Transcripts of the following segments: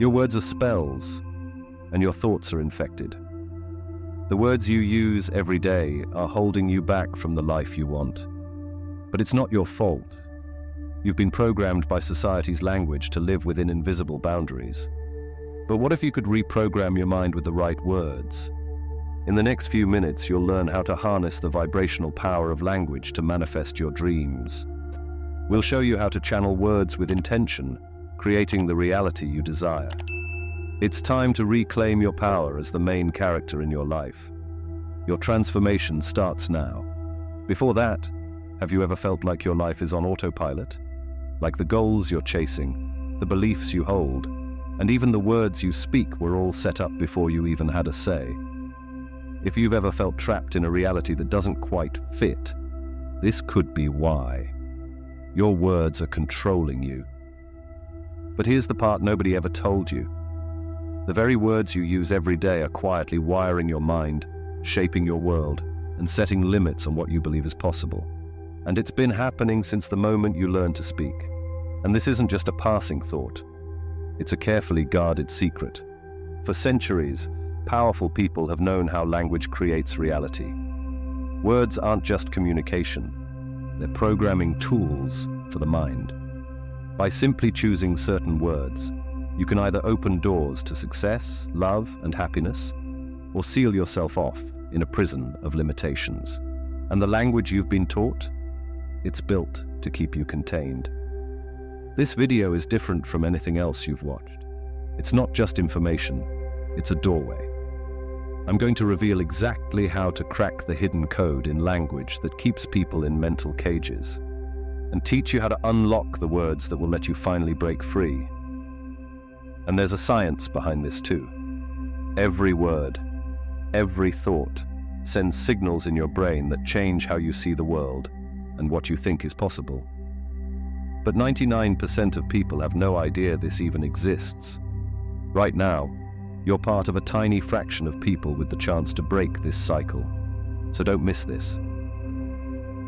Your words are spells, and your thoughts are infected. The words you use every day are holding you back from the life you want. But it's not your fault. You've been programmed by society's language to live within invisible boundaries. But what if you could reprogram your mind with the right words? In the next few minutes, you'll learn how to harness the vibrational power of language to manifest your dreams. We'll show you how to channel words with intention, creating the reality you desire. It's time to reclaim your power as the main character in your life. Your transformation starts now. Before that, have you ever felt like your life is on autopilot? Like the goals you're chasing, the beliefs you hold, and even the words you speak were all set up before you even had a say? If you've ever felt trapped in a reality that doesn't quite fit, this could be why. Your words are controlling you. But here's the part nobody ever told you. The very words you use every day are quietly wiring your mind, shaping your world, and setting limits on what you believe is possible. And it's been happening since the moment you learned to speak. And this isn't just a passing thought. It's a carefully guarded secret. For centuries, powerful people have known how language creates reality. Words aren't just communication. They're programming tools for the mind. By simply choosing certain words, you can either open doors to success, love, and happiness, or seal yourself off in a prison of limitations. And the language you've been taught? It's built to keep you contained. This video is different from anything else you've watched. It's not just information, it's a doorway. I'm going to reveal exactly how to crack the hidden code in language that keeps people in mental cages, and teach you how to unlock the words that will let you finally break free. And there's a science behind this too. Every word, every thought sends signals in your brain that change how you see the world and what you think is possible. But 99% of people have no idea this even exists. Right now, you're part of a tiny fraction of people with the chance to break this cycle. So don't miss this.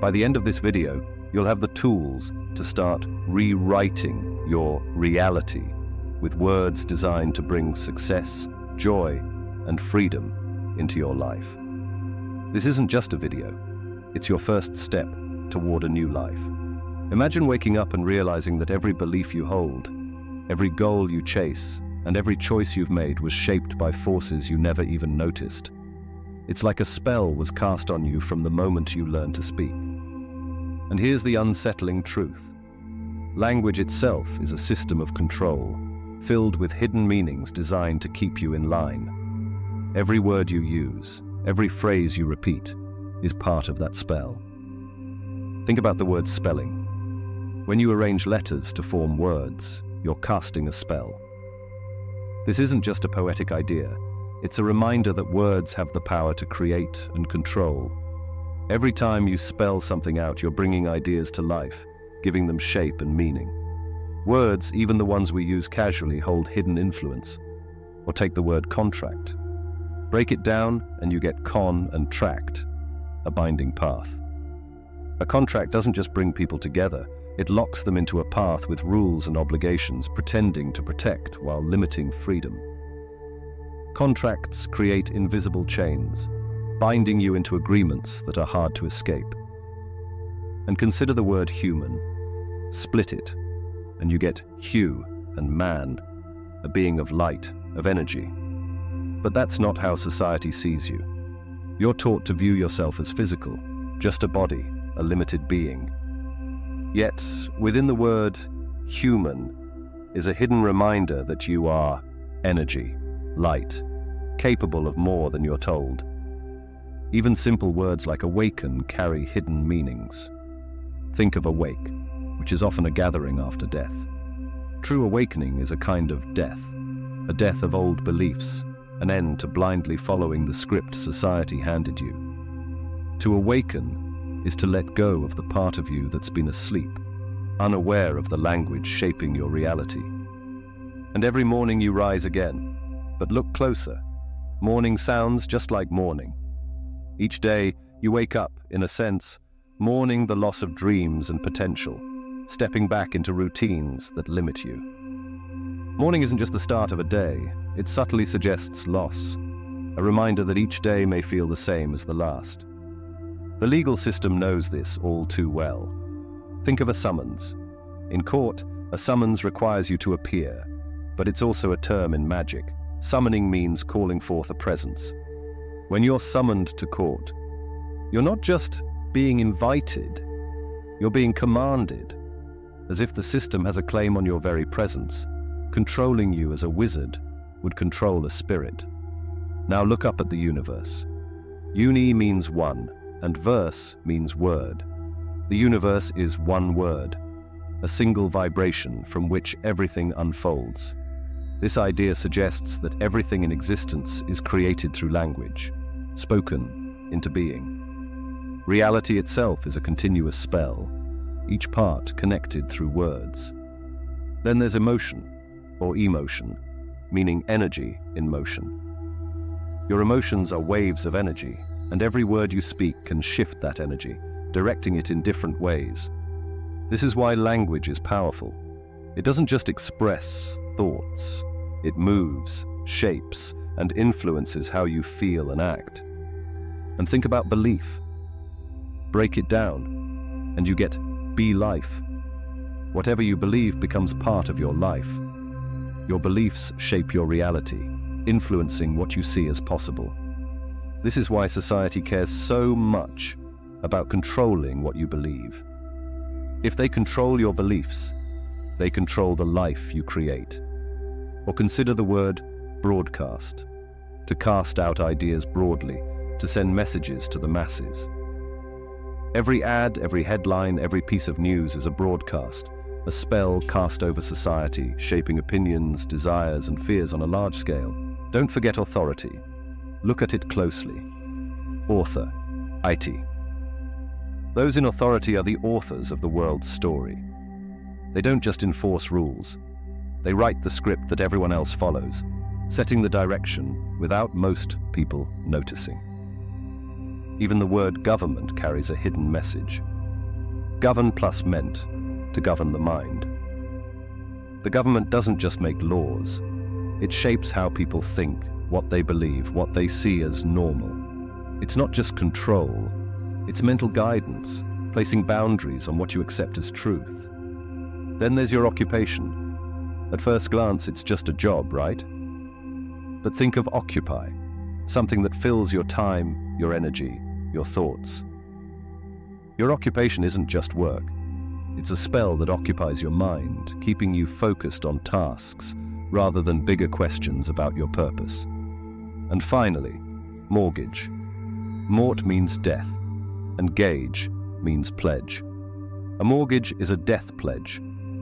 By the end of this video, you'll have the tools to start rewriting your reality with words designed to bring success, joy, and freedom into your life. This isn't just a video. It's your first step toward a new life. Imagine waking up and realizing that every belief you hold, every goal you chase, and every choice you've made was shaped by forces you never even noticed. It's like a spell was cast on you from the moment you learned to speak. And here's the unsettling truth. Language itself is a system of control, filled with hidden meanings designed to keep you in line. Every word you use, every phrase you repeat, is part of that spell. Think about the word spelling. When you arrange letters to form words, you're casting a spell. This isn't just a poetic idea. It's a reminder that words have the power to create and control. Every time you spell something out, you're bringing ideas to life, giving them shape and meaning. Words, even the ones we use casually, hold hidden influence. Or take the word contract. Break it down and you get con and tract, a binding path. A contract doesn't just bring people together, it locks them into a path with rules and obligations, pretending to protect while limiting freedom. Contracts create invisible chains, binding you into agreements that are hard to escape. And consider the word human. Split it, and you get Hu and man, a being of light, of energy. But that's not how society sees you. You're taught to view yourself as physical, just a body, a limited being. Yet, within the word human is a hidden reminder that you are energy, light, capable of more than you're told. Even simple words like awaken carry hidden meanings. Think of awake, which is often a gathering after death. True awakening is a kind of death, a death of old beliefs, an end to blindly following the script society handed you. To awaken is to let go of the part of you that's been asleep, unaware of the language shaping your reality. And every morning you rise again, but look closer. Morning sounds just like morning. Each day you wake up, in a sense, mourning the loss of dreams and potential, stepping back into routines that limit you. Mourning isn't just the start of a day, it subtly suggests loss, a reminder that each day may feel the same as the last. The legal system knows this all too well. Think of a summons. In court, a summons requires you to appear, but it's also a term in magic. Summoning means calling forth a presence. When you're summoned to court, you're not just being invited, you're being commanded, as if the system has a claim on your very presence, controlling you as a wizard would control a spirit. Now look up at the universe. Uni means one, and verse means word. The universe is one word, a single vibration from which everything unfolds. This idea suggests that everything in existence is created through language, spoken into being. Reality itself is a continuous spell, each part connected through words. Then there's emotion, or emotion, meaning energy in motion. Your emotions are waves of energy, and every word you speak can shift that energy, directing it in different ways. This is why language is powerful. It doesn't just express thoughts, it moves, shapes, and influences how you feel and act. And think about belief. Break it down, and you get be life. Whatever you believe becomes part of your life. Your beliefs shape your reality, influencing what you see as possible. This is why society cares so much about controlling what you believe. If they control your beliefs, they control the life you create. Or consider the word broadcast, to cast out ideas broadly, to send messages to the masses. Every ad, every headline, every piece of news is a broadcast, a spell cast over society, shaping opinions, desires, and fears on a large scale. Don't forget authority. Look at it closely. Author, IT. Those in authority are the authors of the world's story. They don't just enforce rules. They write the script that everyone else follows, setting the direction without most people noticing. Even the word government carries a hidden message. Govern plus meant to govern the mind. The government doesn't just make laws. It shapes how people think, what they believe, what they see as normal. It's not just control. It's mental guidance, placing boundaries on what you accept as truth. Then there's your occupation. At first glance, it's just a job, right? But think of occupy, something that fills your time, your energy, your thoughts. Your occupation isn't just work. It's a spell that occupies your mind, keeping you focused on tasks rather than bigger questions about your purpose. And finally, mortgage. Mort means death, and gage means pledge. A mortgage is a death pledge,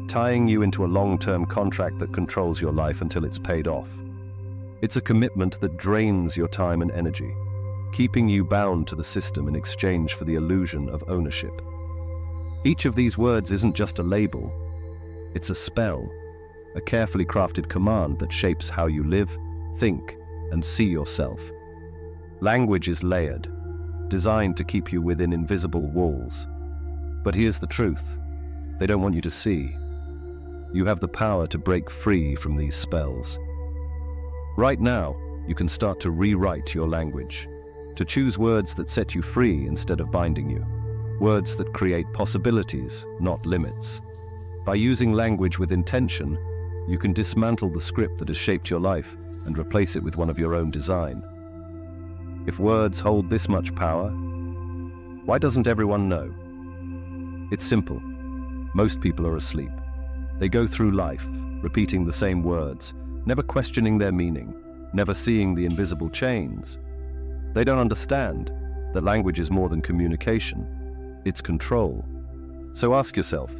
tying you into a long-term contract that controls your life until it's paid off. It's a commitment that drains your time and energy, keeping you bound to the system in exchange for the illusion of ownership. Each of these words isn't just a label, it's a spell, a carefully crafted command that shapes how you live, think, and see yourself. Language is layered, designed to keep you within invisible walls. But here's the truth, they don't want you to see. You have the power to break free from these spells. Right now, you can start to rewrite your language, to choose words that set you free instead of binding you, words that create possibilities, not limits. By using language with intention, you can dismantle the script that has shaped your life and replace it with one of your own design. If words hold this much power, why doesn't everyone know? It's simple. Most people are asleep. They go through life, repeating the same words, never questioning their meaning, never seeing the invisible chains. They don't understand that language is more than communication. It's control. So ask yourself,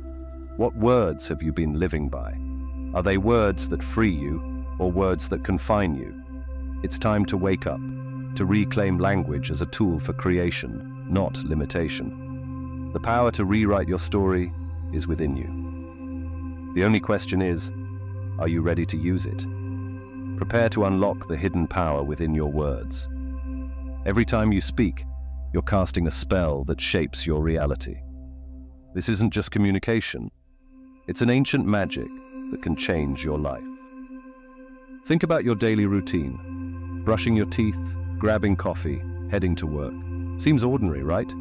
what words have you been living by? Are they words that free you or words that confine you? It's time to wake up, to reclaim language as a tool for creation, not limitation. The power to rewrite your story is within you. The only question is, are you ready to use it? Prepare to unlock the hidden power within your words. Every time you speak, you're casting a spell that shapes your reality. This isn't just communication. It's an ancient magic that can change your life. Think about your daily routine. Brushing your teeth, grabbing coffee, heading to work. Seems ordinary, right?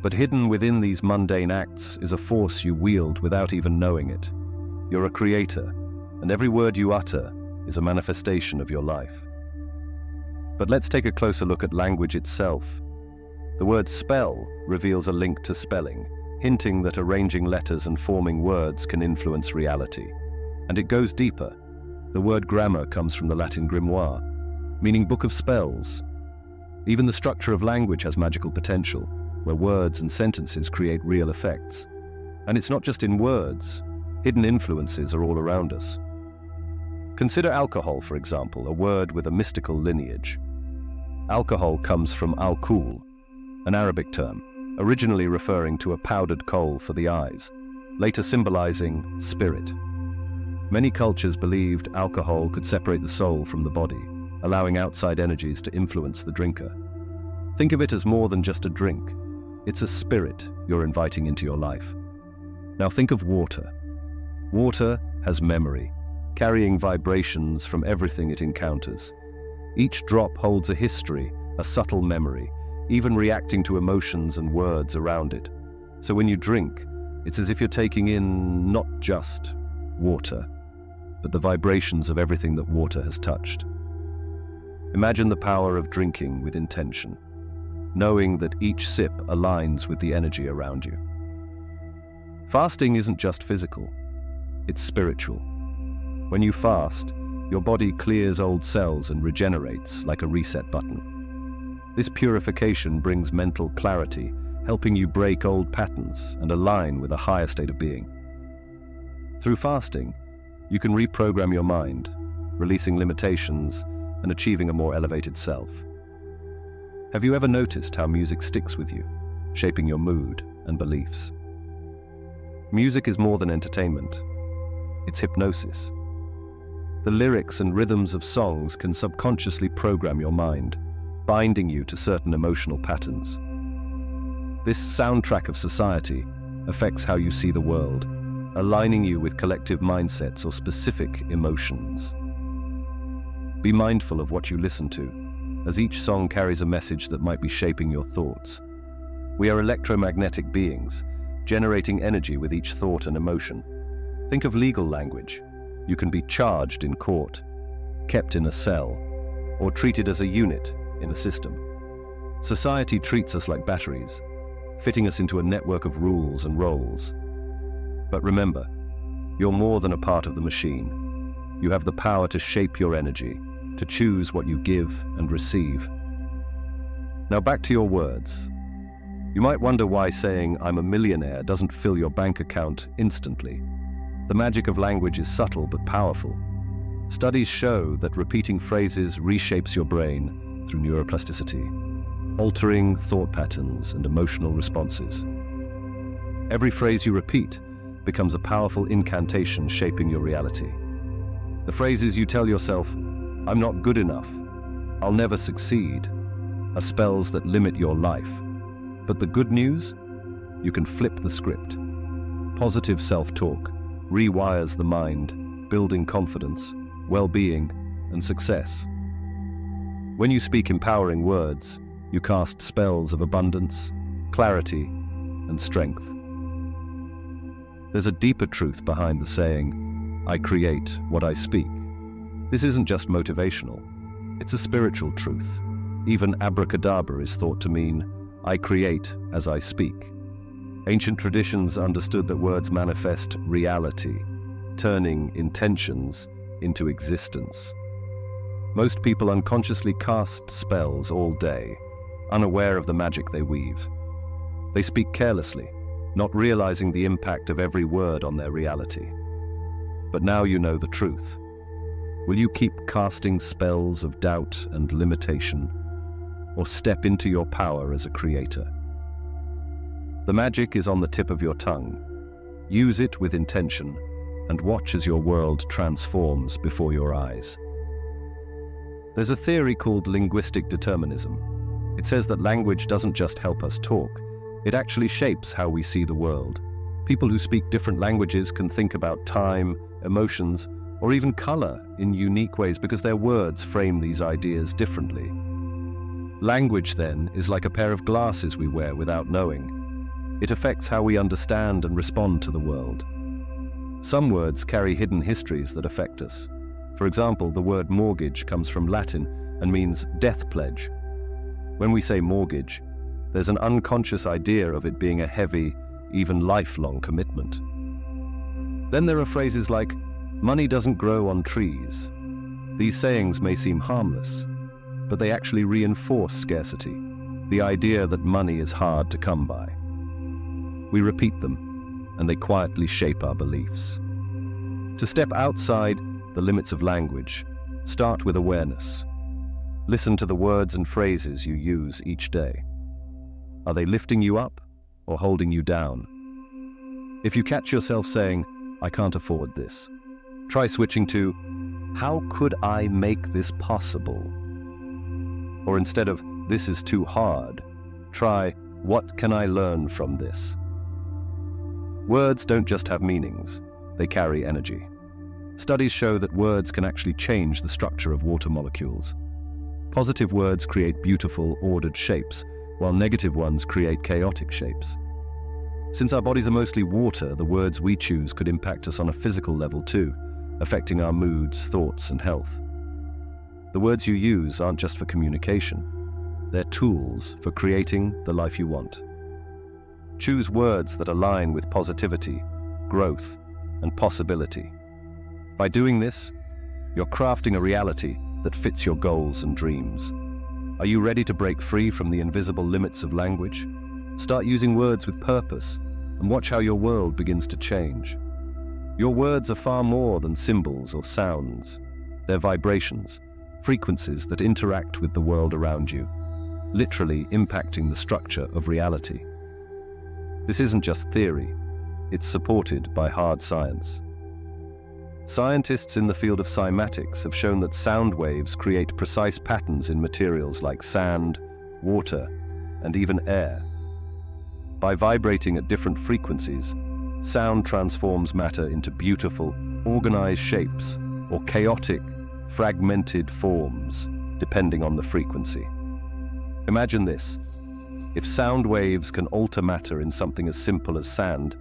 But hidden within these mundane acts is a force you wield without even knowing it. You're a creator, and every word you utter is a manifestation of your life. But let's take a closer look at language itself. The word spell reveals a link to spelling, hinting that arranging letters and forming words can influence reality. And it goes deeper. The word grammar comes from the Latin grimoire, meaning book of spells. Even the structure of language has magical potential, where words and sentences create real effects. And it's not just in words. Hidden influences are all around us. Consider alcohol, for example, a word with a mystical lineage. Alcohol comes from alcool, an Arabic term, originally referring to a powdered coal for the eyes, later symbolizing spirit. Many cultures believed alcohol could separate the soul from the body, allowing outside energies to influence the drinker. Think of it as more than just a drink. It's a spirit you're inviting into your life. Now think of water. Water has memory, carrying vibrations from everything it encounters. Each drop holds a history, a subtle memory, even reacting to emotions and words around it. So when you drink, it's as if you're taking in not just water, but the vibrations of everything that water has touched. Imagine the power of drinking with intention, knowing that each sip aligns with the energy around you. Fasting isn't just physical, it's spiritual. When you fast, your body clears old cells and regenerates like a reset button. This purification brings mental clarity, helping you break old patterns and align with a higher state of being. Through fasting, you can reprogram your mind, releasing limitations and achieving a more elevated self. Have you ever noticed how music sticks with you, shaping your mood and beliefs? Music is more than entertainment. It's hypnosis. The lyrics and rhythms of songs can subconsciously program your mind, binding you to certain emotional patterns. This soundtrack of society affects how you see the world, aligning you with collective mindsets or specific emotions. Be mindful of what you listen to, as each song carries a message that might be shaping your thoughts. We are electromagnetic beings, generating energy with each thought and emotion. Think of legal language. You can be charged in court, kept in a cell, or treated as a unit in a system. Society treats us like batteries, fitting us into a network of rules and roles. But remember, you're more than a part of the machine. You have the power to shape your energy, to choose what you give and receive. Now back to your words. You might wonder why saying "I'm a millionaire" doesn't fill your bank account instantly. The magic of language is subtle but powerful. Studies show that repeating phrases reshapes your brain through neuroplasticity, altering thought patterns and emotional responses. Every phrase you repeat becomes a powerful incantation shaping your reality. The phrases you tell yourself, "I'm not good enough," "I'll never succeed," are spells that limit your life. But the good news? You can flip the script. Positive self-talk rewires the mind, building confidence, well-being, and success. When you speak empowering words, you cast spells of abundance, clarity, and strength. There's a deeper truth behind the saying, "I create what I speak." This isn't just motivational, it's a spiritual truth. Even abracadabra is thought to mean, "I create as I speak." Ancient traditions understood that words manifest reality, turning intentions into existence. Most people unconsciously cast spells all day, unaware of the magic they weave. They speak carelessly, not realizing the impact of every word on their reality. But now you know the truth. Will you keep casting spells of doubt and limitation, or step into your power as a creator? The magic is on the tip of your tongue. Use it with intention and watch as your world transforms before your eyes. There's a theory called linguistic determinism. It says that language doesn't just help us talk, it actually shapes how we see the world. People who speak different languages can think about time, emotions, or even color in unique ways because their words frame these ideas differently. Language, then, is like a pair of glasses we wear without knowing. It affects how we understand and respond to the world. Some words carry hidden histories that affect us. For example, the word mortgage comes from Latin and means death pledge. When we say mortgage, there's an unconscious idea of it being a heavy, even lifelong commitment. Then there are phrases like, money doesn't grow on trees. These sayings may seem harmless, but they actually reinforce scarcity, the idea that money is hard to come by. We repeat them, and they quietly shape our beliefs. To step outside the limits of language, start with awareness. Listen to the words and phrases you use each day. Are they lifting you up or holding you down? If you catch yourself saying, I can't afford this, try switching to, how could I make this possible? Or instead of, this is too hard, try, what can I learn from this? Words don't just have meanings, they carry energy. Studies show that words can actually change the structure of water molecules. Positive words create beautiful, ordered shapes, while negative ones create chaotic shapes. Since our bodies are mostly water, the words we choose could impact us on a physical level too, affecting our moods, thoughts, and health. The words you use aren't just for communication. They're tools for creating the life you want. Choose words that align with positivity, growth, and possibility. By doing this, you're crafting a reality that fits your goals and dreams. Are you ready to break free from the invisible limits of language? Start using words with purpose and watch how your world begins to change. Your words are far more than symbols or sounds. They're vibrations, frequencies that interact with the world around you, literally impacting the structure of reality. This isn't just theory, it's supported by hard science. Scientists in the field of cymatics have shown that sound waves create precise patterns in materials like sand, water, and even air. By vibrating at different frequencies, sound transforms matter into beautiful, organized shapes or chaotic, fragmented forms, depending on the frequency. Imagine this. If sound waves can alter matter in something as simple as sand,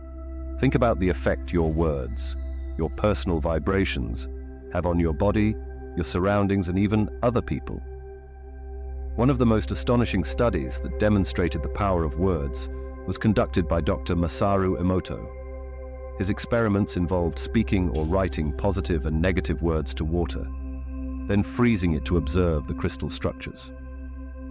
think about the effect your words, your personal vibrations, have on your body, your surroundings, and even other people. One of the most astonishing studies that demonstrated the power of words was conducted by Dr. Masaru Emoto. His experiments involved speaking or writing positive and negative words to water, then freezing it to observe the crystal structures.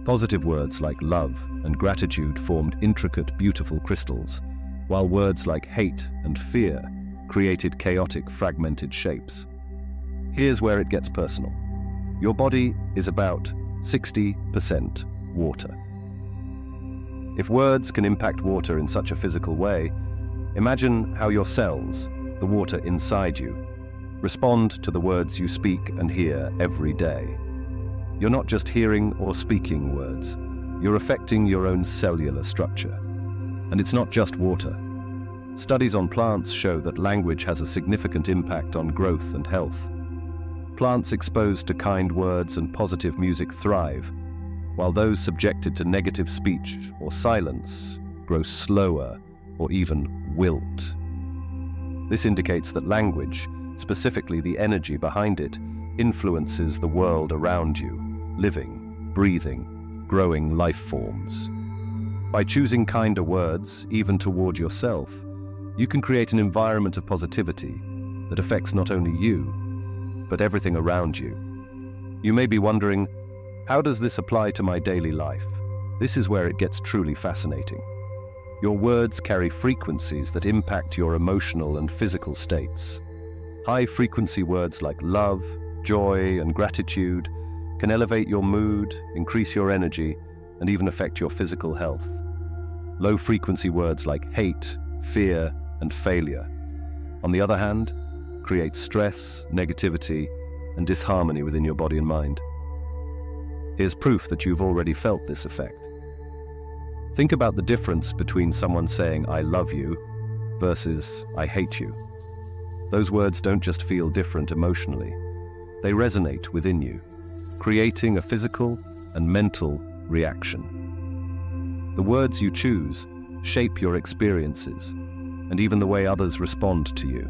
Positive words like love and gratitude formed intricate, beautiful crystals, while words like hate and fear created chaotic, fragmented shapes. Here's where it gets personal. Your body is about 60% water. If words can impact water in such a physical way, imagine how your cells, the water inside you, respond to the words you speak and hear every day. You're not just hearing or speaking words, you're affecting your own cellular structure. And it's not just water. Studies on plants show that language has a significant impact on growth and health. Plants exposed to kind words and positive music thrive, while those subjected to negative speech or silence grow slower or even wilt. This indicates that language, specifically the energy behind it, influences the world around you, living, breathing, growing life forms. By choosing kinder words, even toward yourself, you can create an environment of positivity that affects not only you, but everything around you. You may be wondering, how does this apply to my daily life? This is where it gets truly fascinating. Your words carry frequencies that impact your emotional and physical states. High-frequency words like love, joy, and gratitude can elevate your mood, increase your energy, and even affect your physical health. Low-frequency words like hate, fear, and failure, on the other hand, create stress, negativity, and disharmony within your body and mind. Here's proof that you've already felt this effect. Think about the difference between someone saying, I love you, versus I hate you. Those words don't just feel different emotionally. They resonate within you, creating a physical and mental reaction. The words you choose shape your experiences and even the way others respond to you.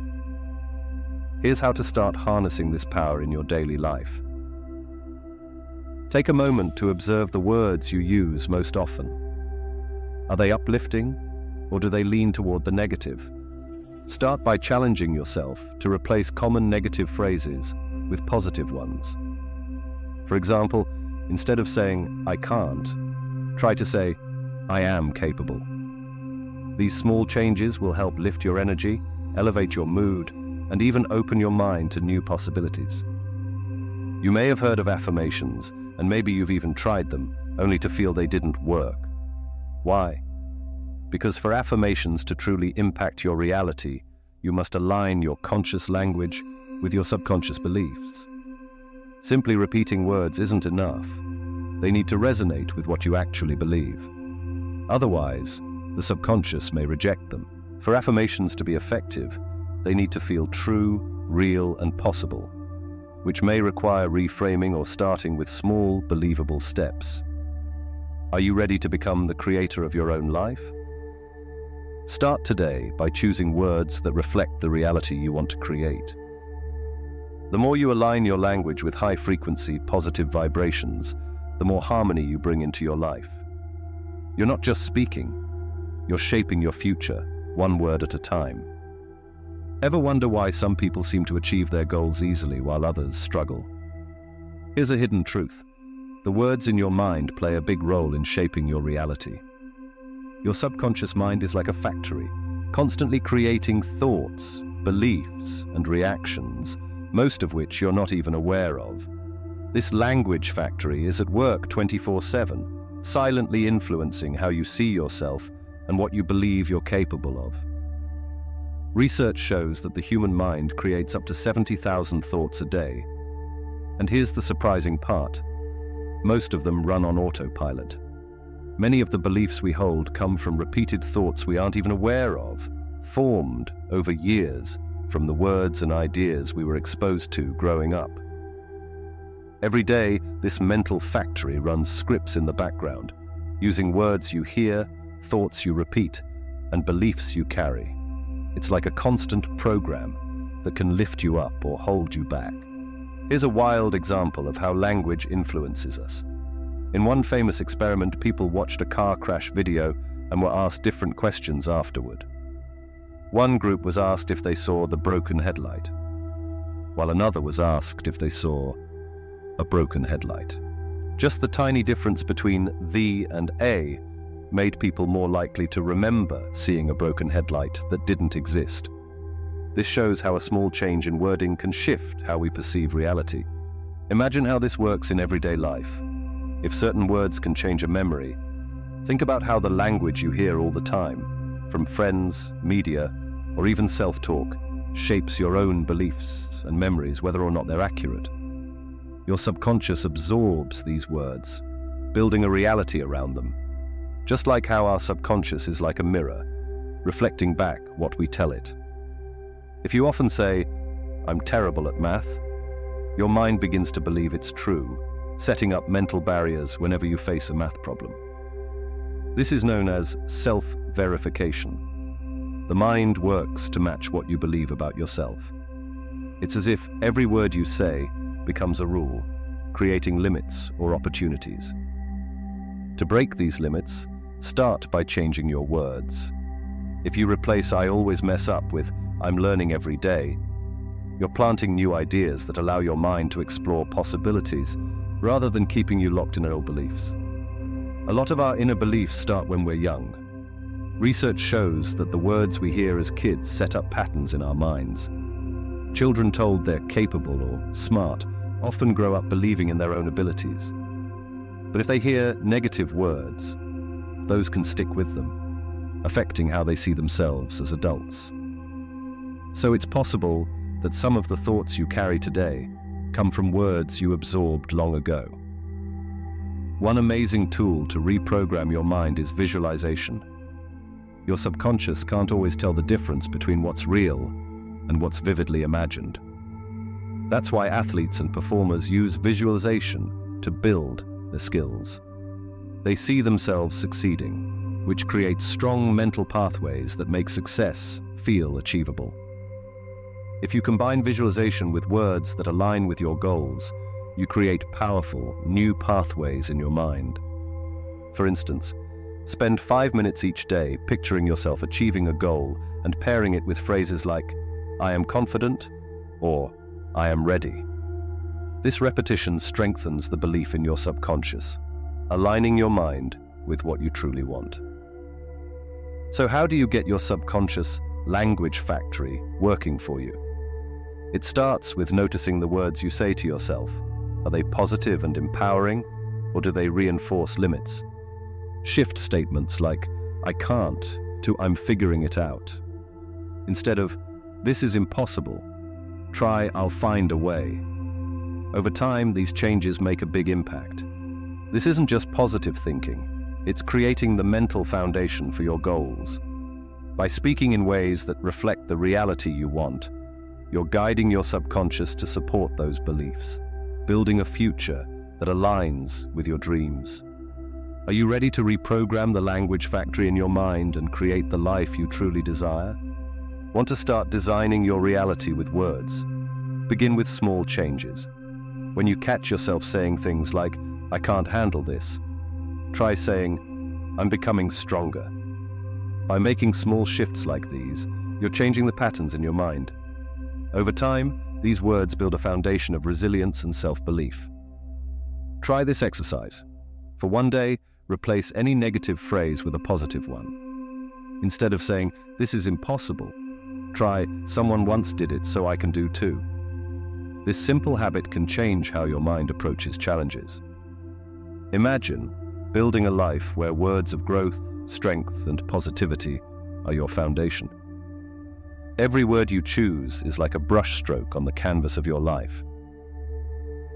Here's how to start harnessing this power in your daily life. Take a moment to observe the words you use most often. Are they uplifting, or do they lean toward the negative? Start by challenging yourself to replace common negative phrases with positive ones. For example, instead of saying, "I can't," try to say, "I am capable." These small changes will help lift your energy, elevate your mood, and even open your mind to new possibilities. You may have heard of affirmations, and maybe you've even tried them, only to feel they didn't work. Why? Because for affirmations to truly impact your reality, you must align your conscious language with your subconscious beliefs. Simply repeating words isn't enough. They need to resonate with what you actually believe. Otherwise, the subconscious may reject them. For affirmations to be effective, they need to feel true, real, and possible, which may require reframing or starting with small, believable steps. Are you ready to become the creator of your own life? Start today by choosing words that reflect the reality you want to create. The more you align your language with high-frequency, positive vibrations, the more harmony you bring into your life. You're not just speaking, you're shaping your future, one word at a time. Ever wonder why some people seem to achieve their goals easily while others struggle? Here's a hidden truth. The words in your mind play a big role in shaping your reality. Your subconscious mind is like a factory, constantly creating thoughts, beliefs, and reactions, most of which you're not even aware of. This language factory is at work 24/7, silently influencing how you see yourself and what you believe you're capable of. Research shows that the human mind creates up to 70,000 thoughts a day. And here's the surprising part. Most of them run on autopilot. Many of the beliefs we hold come from repeated thoughts we aren't even aware of, formed over years from the words and ideas we were exposed to growing up. Every day, this mental factory runs scripts in the background, using words you hear, thoughts you repeat, and beliefs you carry. It's like a constant program that can lift you up or hold you back. Here's a wild example of how language influences us. In one famous experiment, people watched a car crash video and were asked different questions afterward. One group was asked if they saw the broken headlight, while another was asked if they saw a broken headlight. Just the tiny difference between the and a made people more likely to remember seeing a broken headlight that didn't exist. This shows how a small change in wording can shift how we perceive reality. Imagine how this works in everyday life. If certain words can change a memory, think about how the language you hear all the time, from friends, media, or even self-talk, shapes your own beliefs and memories, whether or not they're accurate. Your subconscious absorbs these words, building a reality around them. Just like how our subconscious is like a mirror, reflecting back what we tell it. If you often say, "I'm terrible at math," your mind begins to believe it's true, setting up mental barriers whenever you face a math problem. This is known as self-verification. The mind works to match what you believe about yourself. It's as if every word you say becomes a rule, creating limits or opportunities. To break these limits, start by changing your words. If you replace "I always mess up" with "I'm learning every day," you're planting new ideas that allow your mind to explore possibilities rather than keeping you locked in old beliefs. A lot of our inner beliefs start when we're young. Research shows that the words we hear as kids set up patterns in our minds. Children told they're capable or smart often grow up believing in their own abilities. But if they hear negative words, those can stick with them, affecting how they see themselves as adults. So it's possible that some of the thoughts you carry today come from words you absorbed long ago. One amazing tool to reprogram your mind is visualization. Your subconscious can't always tell the difference between what's real and what's vividly imagined. That's why athletes and performers use visualization to build their skills. They see themselves succeeding, which creates strong mental pathways that make success feel achievable. If you combine visualization with words that align with your goals, you create powerful, new pathways in your mind. For instance, spend 5 minutes each day picturing yourself achieving a goal and pairing it with phrases like, "I am confident," or "I am ready." This repetition strengthens the belief in your subconscious, aligning your mind with what you truly want. So how do you get your subconscious language factory working for you? It starts with noticing the words you say to yourself. Are they positive and empowering, or do they reinforce limits? Shift statements like, "I can't," to "I'm figuring it out." Instead of, "This is impossible," try, "I'll find a way." Over time, these changes make a big impact. This isn't just positive thinking, it's creating the mental foundation for your goals. By speaking in ways that reflect the reality you want, you're guiding your subconscious to support those beliefs, building a future that aligns with your dreams. Are you ready to reprogram the language factory in your mind and create the life you truly desire? Want to start designing your reality with words? Begin with small changes. When you catch yourself saying things like, "I can't handle this," try saying, "I'm becoming stronger." By making small shifts like these, you're changing the patterns in your mind. Over time, these words build a foundation of resilience and self-belief. Try this exercise. For one day, replace any negative phrase with a positive one. Instead of saying, "This is impossible," try, "Someone once did it, so I can do too." This simple habit can change how your mind approaches challenges. Imagine building a life where words of growth, strength, and positivity are your foundation. Every word you choose is like a brushstroke on the canvas of your life.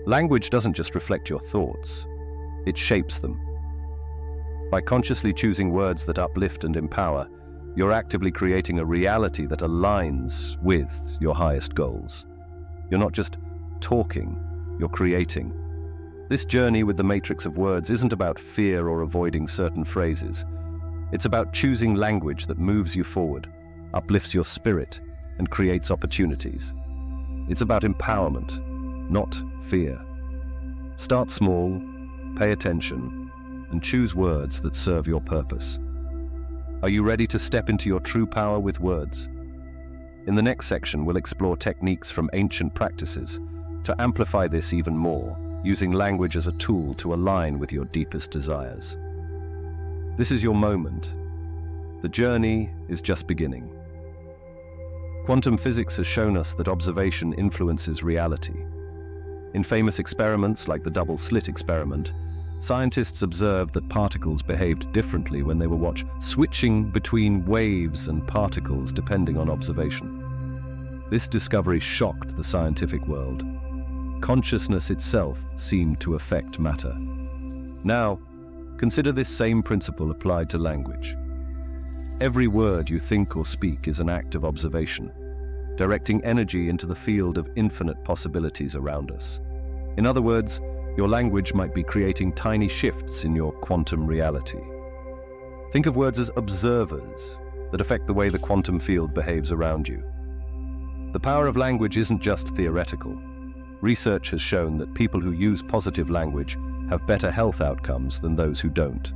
Language doesn't just reflect your thoughts, it shapes them. By consciously choosing words that uplift and empower, you're actively creating a reality that aligns with your highest goals. You're not just talking, you're creating. This journey with the matrix of words isn't about fear or avoiding certain phrases. It's about choosing language that moves you forward, uplifts your spirit, and creates opportunities. It's about empowerment, not fear. Start small, pay attention, and choose words that serve your purpose. Are you ready to step into your true power with words? In the next section, we'll explore techniques from ancient practices to amplify this even more, using language as a tool to align with your deepest desires. This is your moment. The journey is just beginning. Quantum physics has shown us that observation influences reality. In famous experiments like the double-slit experiment, scientists observed that particles behaved differently when they were watched, switching between waves and particles depending on observation. This discovery shocked the scientific world. Consciousness itself seemed to affect matter. Now, consider this same principle applied to language. Every word you think or speak is an act of observation, directing energy into the field of infinite possibilities around us. In other words, your language might be creating tiny shifts in your quantum reality. Think of words as observers that affect the way the quantum field behaves around you. The power of language isn't just theoretical. Research has shown that people who use positive language have better health outcomes than those who don't.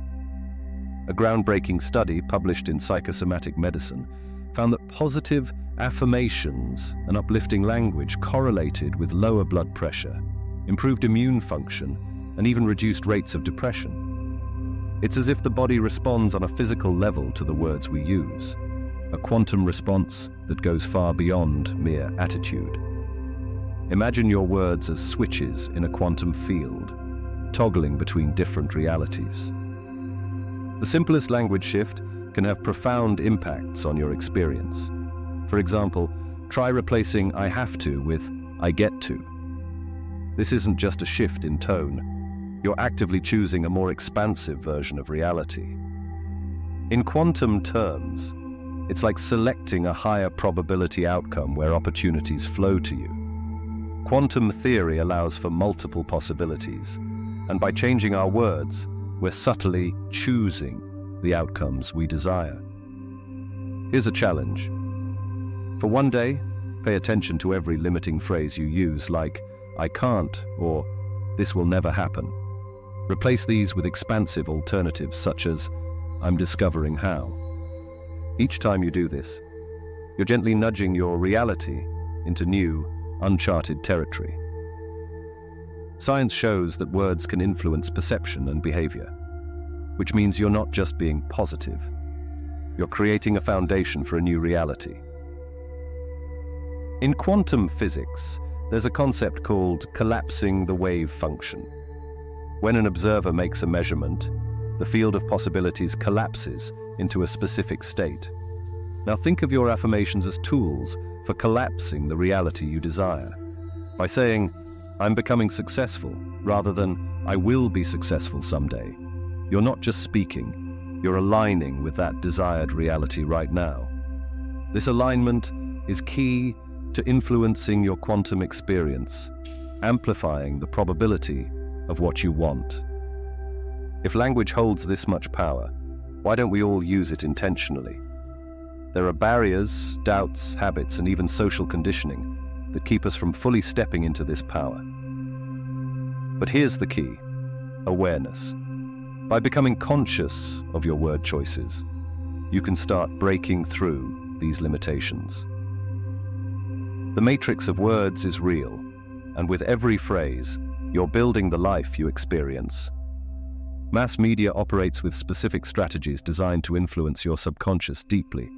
A groundbreaking study published in Psychosomatic Medicine found that positive affirmations and uplifting language correlated with lower blood pressure, improved immune function, and even reduced rates of depression. It's as if the body responds on a physical level to the words we use, a quantum response that goes far beyond mere attitude. Imagine your words as switches in a quantum field, toggling between different realities. The simplest language shift can have profound impacts on your experience. For example, try replacing "I have to" with "I get to." This isn't just a shift in tone. You're actively choosing a more expansive version of reality. In quantum terms, It's like selecting a higher probability outcome where opportunities flow to you. Quantum theory allows for multiple possibilities, and by changing our words, we're subtly choosing the outcomes we desire. Here's a challenge. For one day, pay attention to every limiting phrase you use, like, "I can't," or "this will never happen." Replace these with expansive alternatives such as, "I'm discovering how." Each time you do this, you're gently nudging your reality into new, uncharted territory. Science shows that words can influence perception and behavior, which means you're not just being positive. You're creating a foundation for a new reality. In quantum physics, there's a concept called collapsing the wave function. When an observer makes a measurement, the field of possibilities collapses into a specific state. Now think of your affirmations as tools for collapsing the reality you desire. By saying, "I'm becoming successful," rather than "I will be successful someday," you're not just speaking, you're aligning with that desired reality right now. This alignment is key to influencing your quantum experience, amplifying the probability of what you want. If language holds this much power, why don't we all use it intentionally? There are barriers, doubts, habits, and even social conditioning that keep us from fully stepping into this power. But here's the key: awareness. By becoming conscious of your word choices, you can start breaking through these limitations. The matrix of words is real, and with every phrase, you're building the life you experience. Mass media operates with specific strategies designed to influence your subconscious deeply,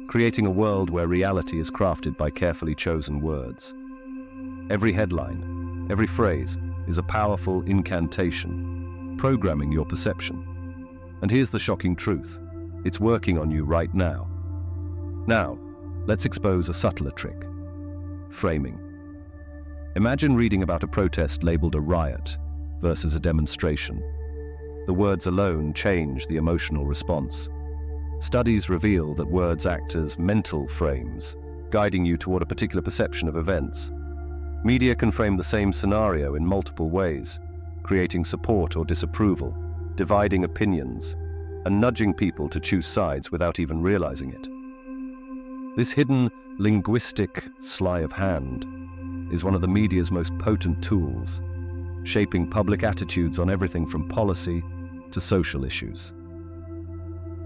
creating a world where reality is crafted by carefully chosen words. Every headline, every phrase is a powerful incantation, programming your perception. And here's the shocking truth: it's working on you right now. Now, let's expose a subtler trick: framing. Imagine reading about a protest labeled a riot versus a demonstration. The words alone change the emotional response. Studies reveal that words act as mental frames, guiding you toward a particular perception of events. Media can frame the same scenario in multiple ways, creating support or disapproval, dividing opinions, and nudging people to choose sides without even realizing it. This hidden linguistic sleight of hand is one of the media's most potent tools, shaping public attitudes on everything from policy to social issues.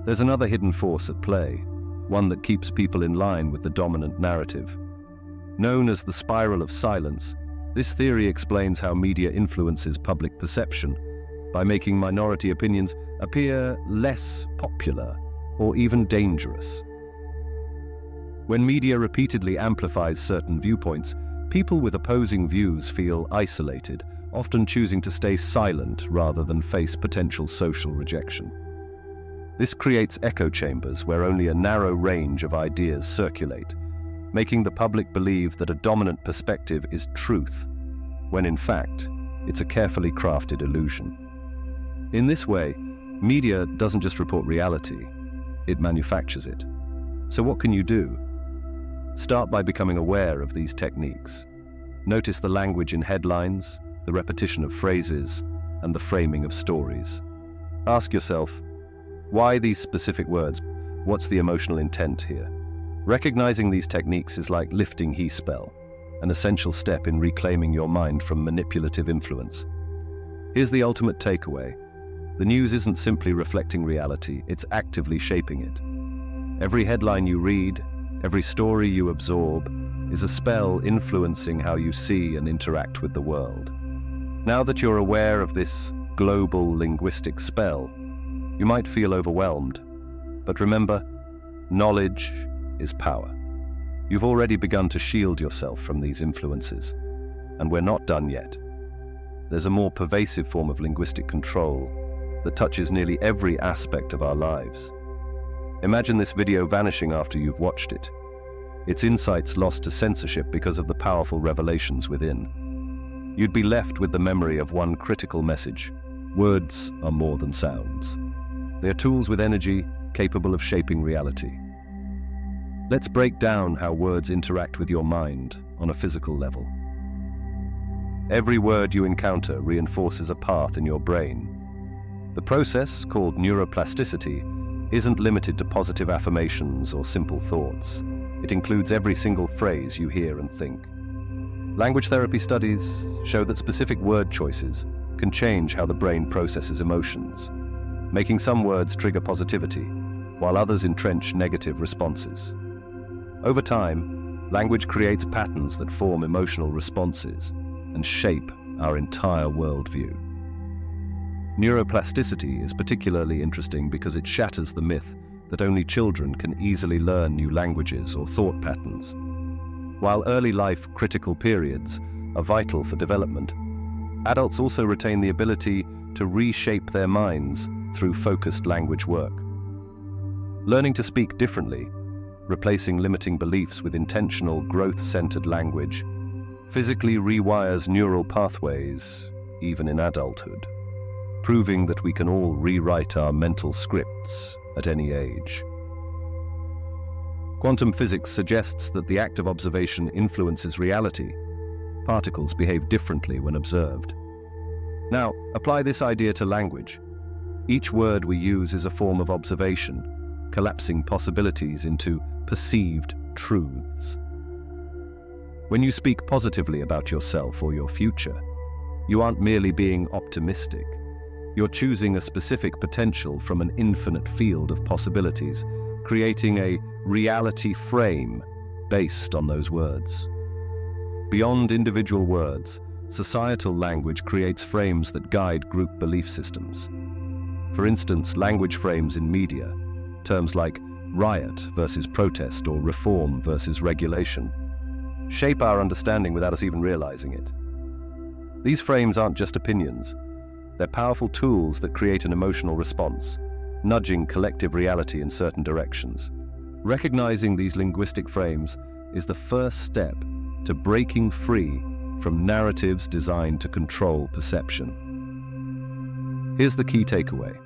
There's another hidden force at play, one that keeps people in line with the dominant narrative. Known as the spiral of silence, this theory explains how media influences public perception by making minority opinions appear less popular or even dangerous. When media repeatedly amplifies certain viewpoints, people with opposing views feel isolated, often choosing to stay silent rather than face potential social rejection. This creates echo chambers where only a narrow range of ideas circulate, making the public believe that a dominant perspective is truth, when in fact, it's a carefully crafted illusion. In this way, media doesn't just report reality, it manufactures it. So what can you do? Start by becoming aware of these techniques. Notice the language in headlines, the repetition of phrases, and the framing of stories. Ask yourself, why these specific words? What's the emotional intent here? Recognizing these techniques is like lifting he-spell, an essential step in reclaiming your mind from manipulative influence. Here's the ultimate takeaway. The news isn't simply reflecting reality, it's actively shaping it. Every headline you read, every story you absorb, is a spell influencing how you see and interact with the world. Now that you're aware of this global linguistic spell, you might feel overwhelmed, but remember, knowledge is power. You've already begun to shield yourself from these influences, and we're not done yet. There's a more pervasive form of linguistic control that touches nearly every aspect of our lives. Imagine this video vanishing after you've watched it, its insights lost to censorship because of the powerful revelations within. You'd be left with the memory of one critical message: words are more than sounds. They are tools with energy, capable of shaping reality. Let's break down how words interact with your mind on a physical level. Every word you encounter reinforces a path in your brain. The process, called neuroplasticity, isn't limited to positive affirmations or simple thoughts. It includes every single phrase you hear and think. Language therapy studies show that specific word choices can change how the brain processes emotions, making some words trigger positivity, while others entrench negative responses. Over time, language creates patterns that form emotional responses and shape our entire worldview. Neuroplasticity is particularly interesting because it shatters the myth that only children can easily learn new languages or thought patterns. While early life critical periods are vital for development, adults also retain the ability to reshape their minds through focused language work. Learning to speak differently, replacing limiting beliefs with intentional, growth-centered language, physically rewires neural pathways, even in adulthood, proving that we can all rewrite our mental scripts at any age. Quantum physics suggests that the act of observation influences reality. Particles behave differently when observed. Now, apply this idea to language. Each word we use is a form of observation, collapsing possibilities into perceived truths. When you speak positively about yourself or your future, you aren't merely being optimistic. You're choosing a specific potential from an infinite field of possibilities, creating a reality frame based on those words. Beyond individual words, societal language creates frames that guide group belief systems. For instance, language frames in media, terms like riot versus protest or reform versus regulation, shape our understanding without us even realizing it. These frames aren't just opinions. They're powerful tools that create an emotional response, nudging collective reality in certain directions. Recognizing these linguistic frames is the first step to breaking free from narratives designed to control perception. Here's the key takeaway.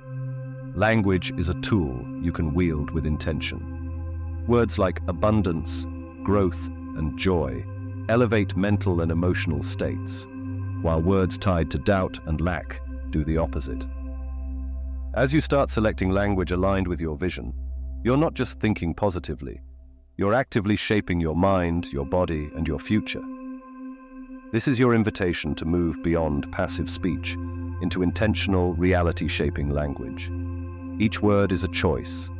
Language is a tool you can wield with intention. Words like abundance, growth, and joy elevate mental and emotional states, while words tied to doubt and lack do the opposite. As you start selecting language aligned with your vision, you're not just thinking positively, you're actively shaping your mind, your body, and your future. This is your invitation to move beyond passive speech into intentional, reality-shaping language. Each word is a choice,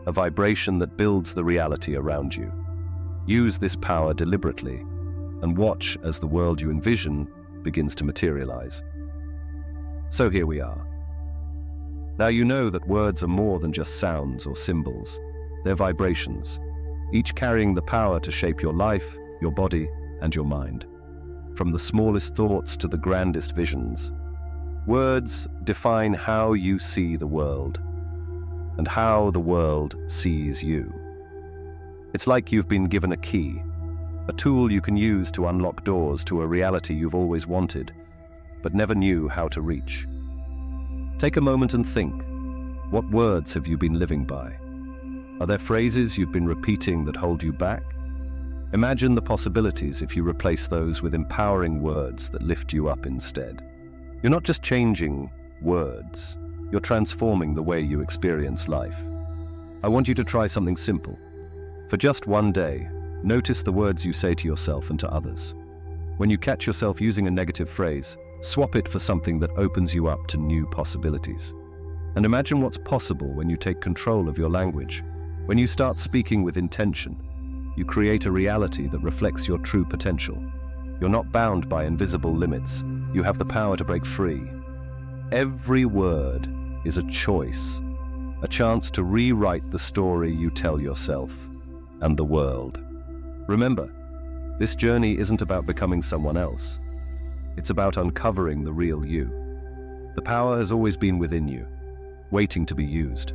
a vibration that builds the reality around you. Use this power deliberately and watch as the world you envision begins to materialize. So here we are. Now you know that words are more than just sounds or symbols. They're vibrations, each carrying the power to shape your life, your body, and your mind. From the smallest thoughts to the grandest visions, words define how you see the world and how the world sees you. It's like you've been given a key, a tool you can use to unlock doors to a reality you've always wanted, but never knew how to reach. Take a moment and think. What words have you been living by? Are there phrases you've been repeating that hold you back? Imagine the possibilities if you replace those with empowering words that lift you up instead. You're not just changing words, you're transforming the way you experience life. I want you to try something simple. For just one day, notice the words you say to yourself and to others. When you catch yourself using a negative phrase, swap it for something that opens you up to new possibilities. And imagine what's possible when you take control of your language. When you start speaking with intention, you create a reality that reflects your true potential. You're not bound by invisible limits. You have the power to break free. Every word is a choice, a chance to rewrite the story you tell yourself and the world. Remember, this journey isn't about becoming someone else. It's about uncovering the real you. The power has always been within you, waiting to be used.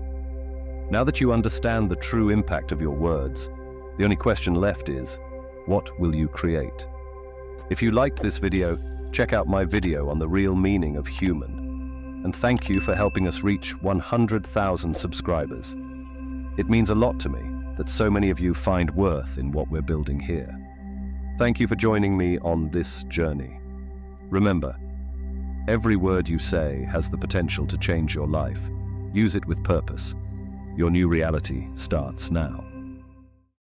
Now that you understand the true impact of your words, the only question left is, what will you create? If you liked this video, check out my video on the real meaning of human. And thank you for helping us reach 100,000 subscribers. It means a lot to me. that so many of you find worth in what we're building here. Thank you for joining me on this journey. Remember, every word you say has the potential to change your life. Use it with purpose. Your new reality starts now.